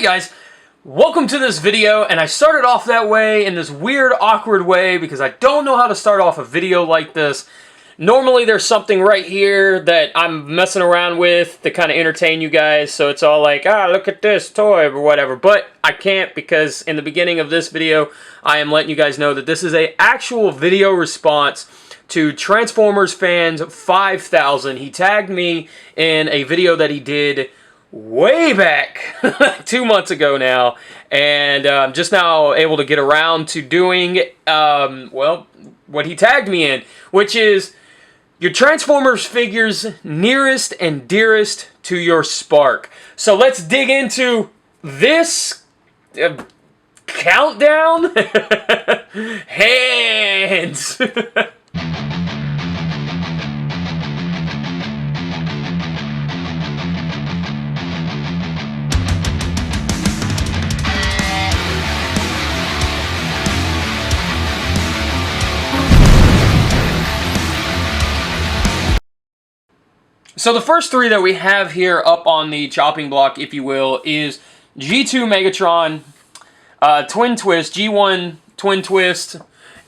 Hey guys, welcome to this video, and I started off that way in this weird, awkward way because I don't know how to start off a video like this. Normally there's something right here that I'm messing around with to kind of entertain you guys, so it's all like, look at this toy or whatever, but I can't because in the beginning of this video, I am letting you guys know that this is an actual video response to Transformers Fans 5000. He tagged me in a video that he did way back 2 months ago now, and I'm just now able to get around to doing well, what he tagged me in, which is your Transformers figures nearest and dearest to your spark. So let's dig into this countdown. Hands. So the first three that we have here up on the chopping block, if you will, is G2 Megatron, Twin Twist, G1 Twin Twist,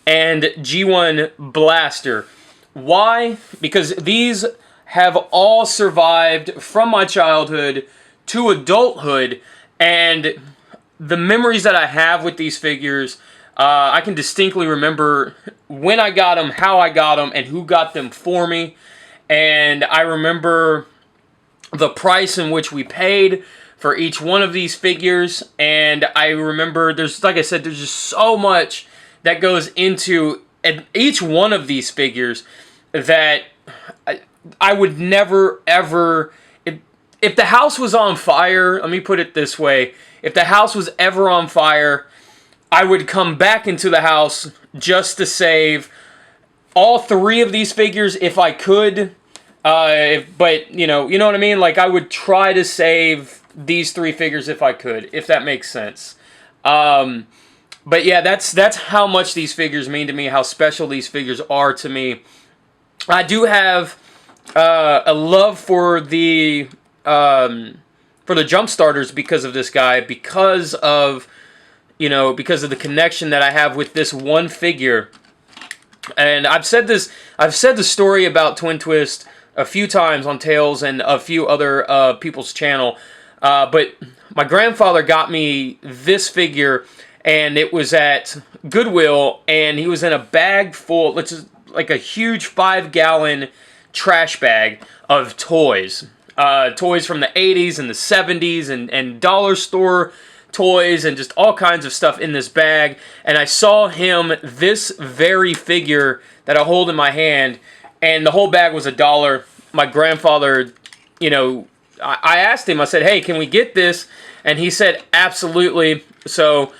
and G1 Blaster. Why? Because these have all survived from my childhood to adulthood, and the memories that I have with these figures, I can distinctly remember when I got them, how I got them, and who got them for me. And I remember the price in which we paid for each one of these figures. And I remember there's, like I said, there's just so much that goes into each one of these figures that I would never, ever... If the house was on fire, let me put it this way. If the house was ever on fire, I would come back into the house just to save all three of these figures if I could. But, you know what I mean? Like, I would try to save these three figures if I could, if that makes sense. But yeah, that's how much these figures mean to me, how special these figures are to me. I do have a love for the jump starters because of this guy, because of the connection that I have with this one figure. And I've said the story about Twin Twist a few times on Tales and a few other people's channel, but my grandfather got me this figure, and it was at Goodwill, and he was in a bag full, which is like a huge 5-gallon trash bag of toys. Toys from the 80s and the 70s and dollar store toys and just all kinds of stuff in this bag. And I saw him this very figure that I hold in my hand, and the whole bag was $1. My grandfather, I asked him, I said, hey, can we get this? And he said, absolutely. So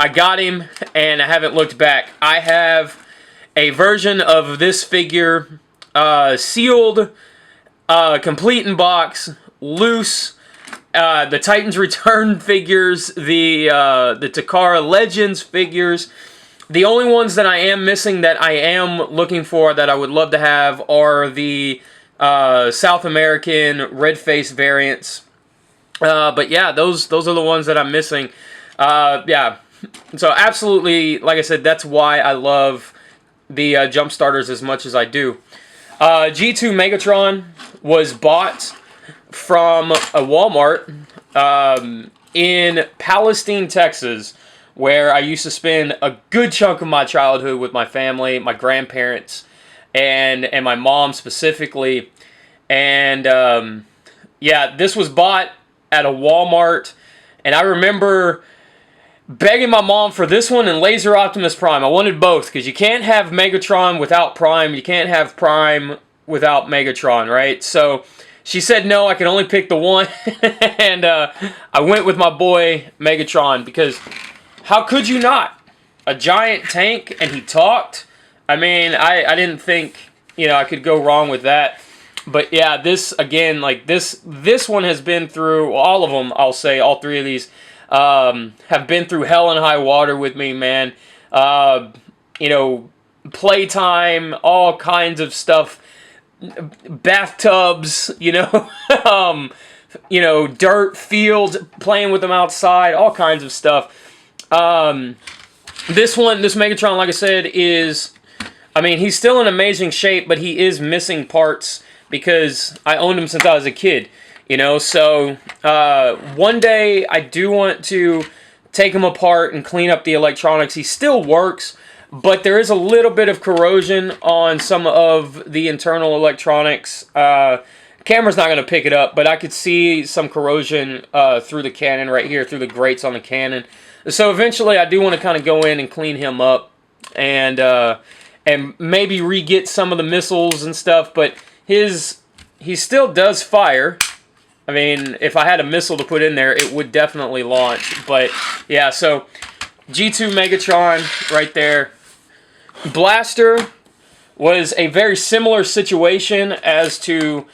I got him, and I haven't looked back. I have a version of this figure, sealed, complete in box, loose. The Titans Return figures, the Takara Legends figures. The only ones that I am missing that I am looking for that I would love to have are the South American red face variants. But yeah, those are the ones that I'm missing. Yeah, so absolutely, like I said, that's why I love the jump starters as much as I do. G2 Megatron was bought from a Walmart in Palestine, Texas, where I used to spend a good chunk of my childhood with my family, my grandparents, and my mom specifically. And yeah, this was bought at a Walmart, and I remember begging my mom for this one and Laser Optimus Prime. I wanted both, because you can't have Megatron without Prime, you can't have Prime without Megatron, right? So she said no, I can only pick the one, and I went with my boy Megatron, because how could you not? A giant tank, and he talked? I mean, I didn't think, I could go wrong with that. But yeah, this, again, like, this one has been through, all of them, I'll say, all three of these, have been through hell and high water with me, man. Playtime, all kinds of stuff, bathtubs, you know, dirt, field, playing with them outside, all kinds of stuff. This Megatron, like I said, is, I mean, he's still in amazing shape, but he is missing parts because I owned him since I was a kid, you know. So one day I do want to take him apart and clean up the electronics. He still works, but there is a little bit of corrosion on some of the internal electronics. Camera's not going to pick it up, but I could see some corrosion through the cannon right here, through the grates on the cannon. So eventually I do want to kind of go in and clean him up and maybe re-get some of the missiles and stuff, but he still does fire. I mean, if I had a missile to put in there, it would definitely launch. But yeah, so G2 Megatron right there. Blaster was a very similar situation as to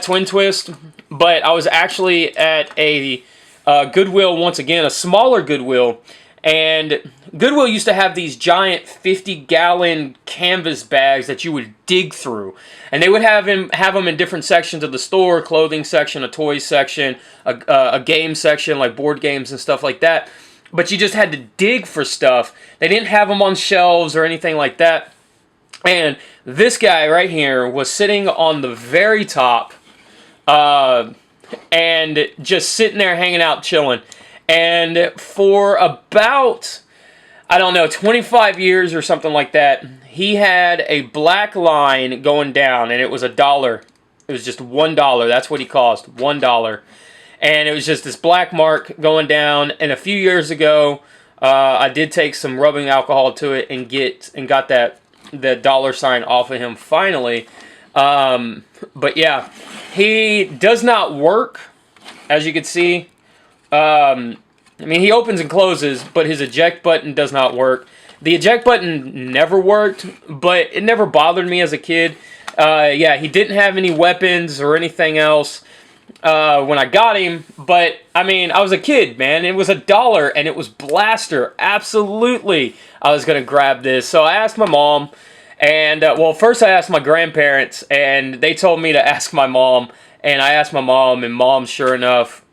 Twin Twist, but I was actually at a Goodwill once again, a smaller Goodwill, and Goodwill used to have these giant 50-gallon canvas bags that you would dig through, and they would have them in different sections of the store: clothing section, a toys section, a game section like board games and stuff like that. But you just had to dig for stuff. They didn't have them on shelves or anything like that. And this guy right here was sitting on the very top, and just sitting there hanging out, chilling. And for about, I don't know, 25 years or something like that, he had a black line going down, and it was $1. It was just $1. That's what he cost, $1. And it was just this black mark going down. And a few years ago, I did take some rubbing alcohol to it and got that dollar sign off of him finally. But yeah, he does not work, as you can see. I mean, he opens and closes, but his eject button does not work. The eject button never worked, but it never bothered me as a kid. Yeah, he didn't have any weapons or anything else when I got him, but I mean, I was a kid, man. It was $1 and it was Blaster. Absolutely, I was gonna grab this. So I asked my mom, and well, first I asked my grandparents, and they told me to ask my mom. And I asked my mom, and Mom, sure enough,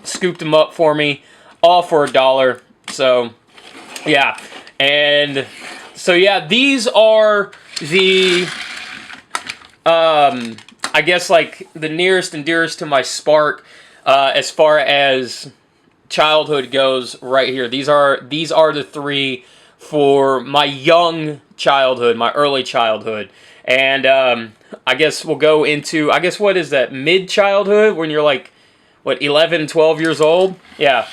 scooped them up for me, all for $1. So yeah, and so yeah, these are the I guess like the nearest and dearest to my Spark as far as childhood goes right here. These are the three for my young childhood, my early childhood. And I guess we'll go into, I guess, what is that, mid-childhood, when you're like, what, 11, 12 years old? Yeah.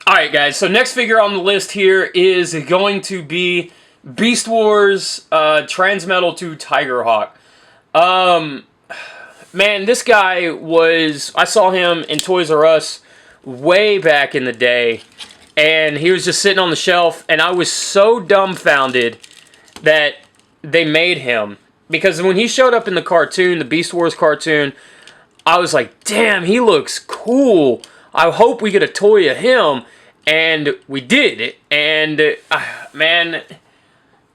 Alright guys, so next figure on the list here is going to be Beast Wars Transmetal 2 Tigerhawk. Man, this guy was, I saw him in Toys R Us way back in the day, and he was just sitting on the shelf, and I was so dumbfounded that they made him. Because when he showed up in the cartoon, the Beast Wars cartoon, I was like, damn, he looks cool. I hope we get a toy of him. And we did. And, man,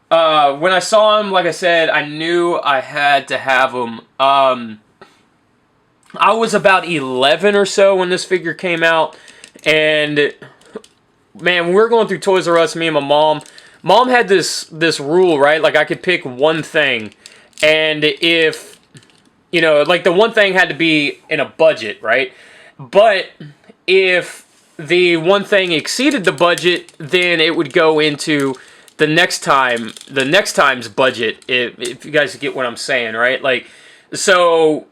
when I saw him, like I said, I knew I had to have him. I was about 11 or so when this figure came out. And, man, when we were going through Toys R Us, me and my mom, Mom had this rule, right? Like, I could pick one thing. And if, you know, like, the one thing had to be in a budget, right? But if the one thing exceeded the budget, then it would go into the next time's budget, if you guys get what I'm saying, right? Like, so,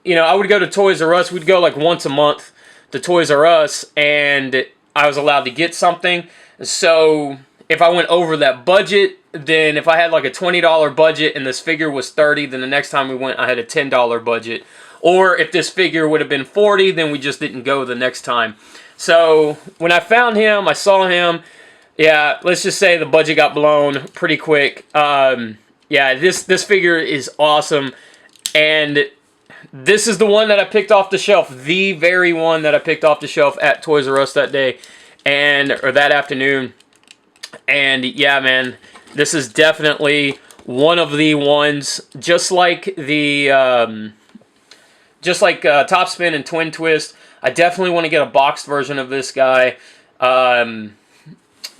you know, I would go to Toys R Us. We'd go like once a month to Toys R Us, and I was allowed to get something. So if I went over that budget, then if I had like a $20 budget and this figure was $30, then the next time we went, I had a $10 budget. Or if this figure would have been $40, then we just didn't go the next time. So when I found him, I saw him. Yeah, let's just say the budget got blown pretty quick. Yeah, this figure is awesome, and this is the one that I picked off the shelf, the very one that I picked off the shelf at Toys R Us that day, or that afternoon. And yeah, man, this is definitely one of the ones, just like the just like Top Spin and Twin Twist. I definitely want to get a boxed version of this guy,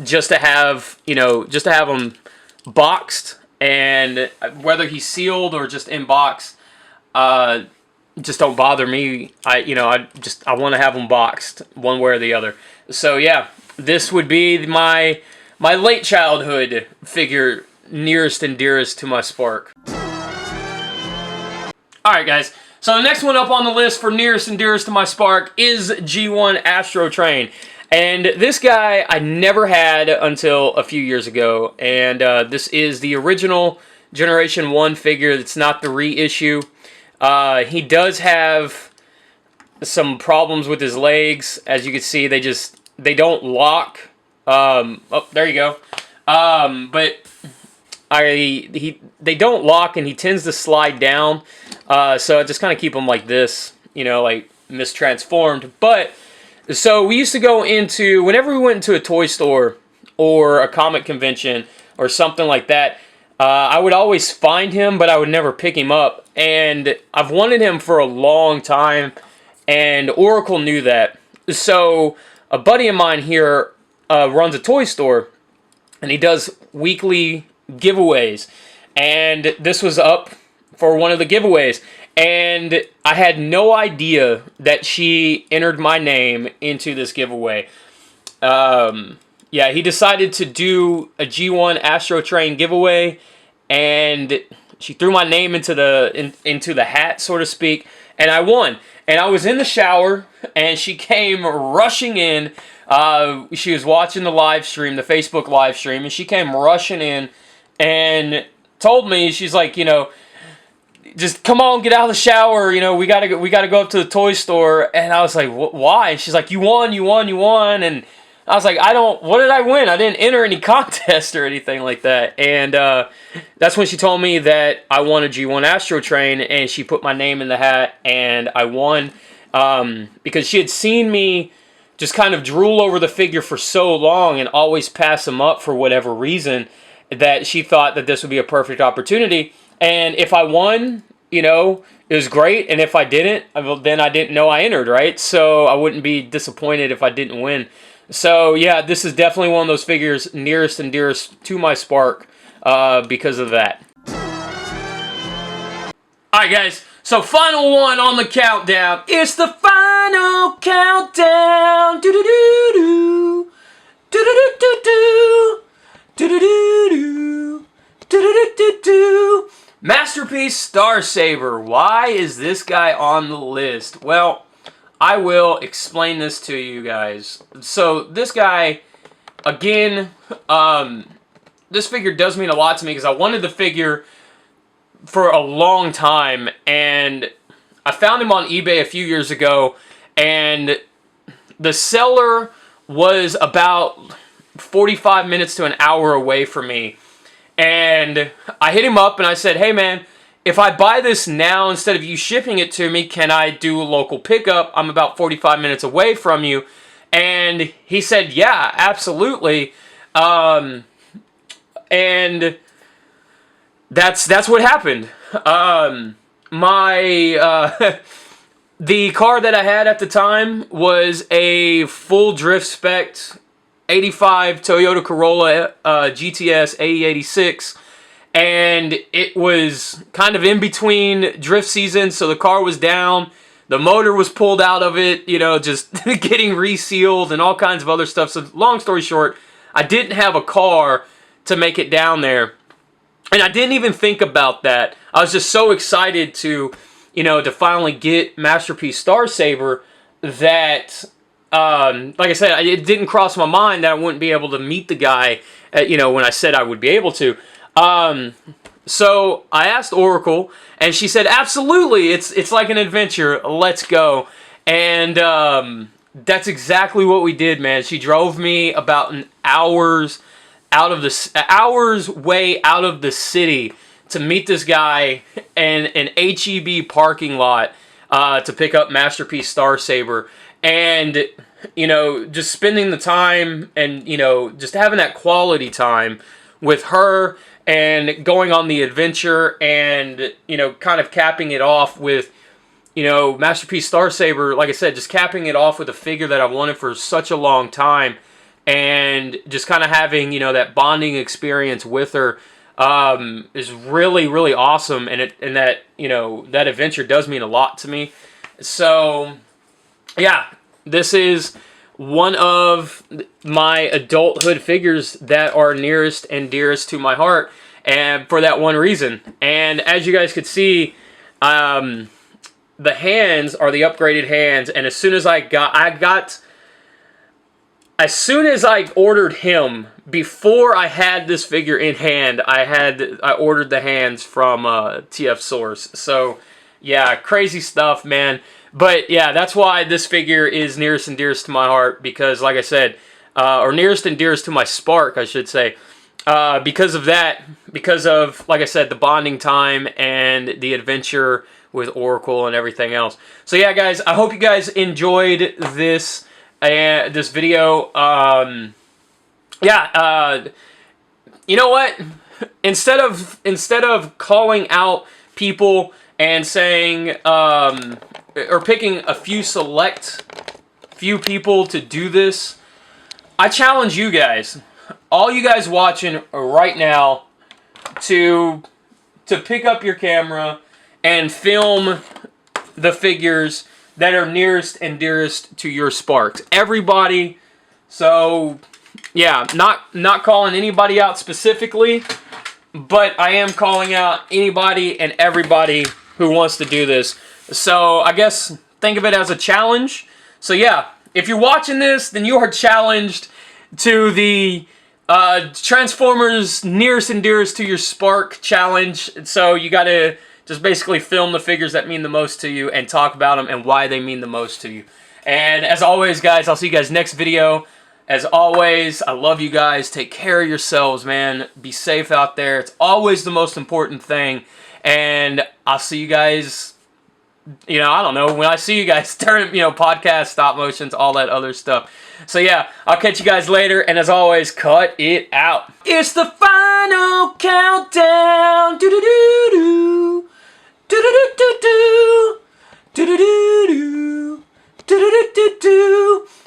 just to have, just to have him boxed, and whether he's sealed or just in box, just don't bother me. I want to have them boxed one way or the other. So yeah, this would be my late childhood figure, nearest and dearest to my Spark. Alright guys, so the next one up on the list for nearest and dearest to my Spark is G1 Astro Train. And this guy I never had until a few years ago, and this is the original Generation 1 figure. It's not the reissue. He does have some problems with his legs. As you can see, they don't lock. Oh, there you go. But they don't lock, and he tends to slide down. So I just kind of keep him like this, like mistransformed. But so we used to go into, whenever we went into a toy store or a comic convention or something like that, I would always find him, but I would never pick him up. And I've wanted him for a long time, and Oracle knew that. So a buddy of mine here runs a toy store, and he does weekly giveaways. And this was up for one of the giveaways. And I had no idea that she entered my name into this giveaway. Yeah, he decided to do a G1 Astro Train giveaway, and she threw my name into the hat, so to speak, and I won. And I was in the shower, and she came rushing in. She was watching the live stream, the Facebook live stream, and she came rushing in and told me, she's like, just come on, get out of the shower. We gotta go up to the toy store. And I was like, why? And she's like, you won. And I was like, what did I win? I didn't enter any contest or anything like that. And that's when she told me that I won a G1 Astro Train, and she put my name in the hat, and I won, because she had seen me just kind of drool over the figure for so long and always pass him up for whatever reason, that she thought that this would be a perfect opportunity. And if I won, it was great. And if I didn't, then I didn't know I entered, right? So I wouldn't be disappointed if I didn't win. So yeah, this is definitely one of those figures nearest and dearest to my Spark because of that. Alright guys, so final one on the countdown. It's the final countdown. Do-do-do-do. Do-do-do-do-do. Do-do-do-do. Do-do-do-do-do. Masterpiece Star Saber. Why is this guy on the list? Well, I will explain this to you guys. So this guy, again, this figure does mean a lot to me because I wanted the figure for a long time, and I found him on eBay a few years ago, and the seller was about 45 minutes to an hour away from me. And I hit him up and I said, hey man, if I buy this now instead of you shipping it to me, can I do a local pickup? I'm about 45 minutes away from you. And he said, yeah, absolutely. And that's what happened. The car that I had at the time was a full drift spec 85 Toyota Corolla GTS AE86, and it was kind of in between drift seasons, so the car was down, the motor was pulled out of it, just getting resealed and all kinds of other stuff. So long story short, I didn't have a car to make it down there, and I didn't even think about that. I was just so excited to finally get Masterpiece Star Saber that like I said, it didn't cross my mind that I wouldn't be able to meet the guy, when I said I would be able to. So I asked Oracle, and she said, absolutely, it's like an adventure, let's go. And that's exactly what we did, man. She drove me about an hour's way out of the city to meet this guy in an HEB parking lot to pick up Masterpiece Star Saber. And, just spending the time and, just having that quality time with her and going on the adventure and, kind of capping it off with you know, Masterpiece Star Saber, like I said, just capping it off with a figure that I've wanted for such a long time, and just kind of having, you know, that bonding experience with her is really, really awesome, and that, you know, that adventure does mean a lot to me. So, yeah, this is one of my adulthood figures that are nearest and dearest to my heart, and for that one reason. And as you guys could see, the hands are the upgraded hands, and as soon as as soon as I ordered him, before I had this figure in hand, I ordered the hands from TF Source. So, yeah, crazy stuff, man. But, yeah, that's why this figure is nearest and dearest to my heart, because, like I said, or nearest and dearest to my spark, I should say, because of that, because of, like I said, the bonding time and the adventure with Oracle and everything else. So, yeah, guys, I hope you guys enjoyed this this video. You know what? Instead of calling out people and saying or picking a few people to do this, I challenge you guys, all you guys watching right now, to pick up your camera and film the figures that are nearest and dearest to your sparks. Everybody. So, yeah, not calling anybody out specifically, but I am calling out anybody and everybody who wants to do this. So, I guess think of it as a challenge. So, yeah, if you're watching this, then you are challenged to the Transformers nearest and dearest to your spark challenge. So, you got to just basically film the figures that mean the most to you and talk about them and why they mean the most to you. And as always, guys, I'll see you guys next video. As always, I love you guys. Take care of yourselves, man. Be safe out there. It's always the most important thing. And I'll see you guys, you know, I don't know, when I see you guys, turn, you know, podcast, stop motions, all that other stuff. So, yeah, I'll catch you guys later. And as always, cut it out. It's the final countdown.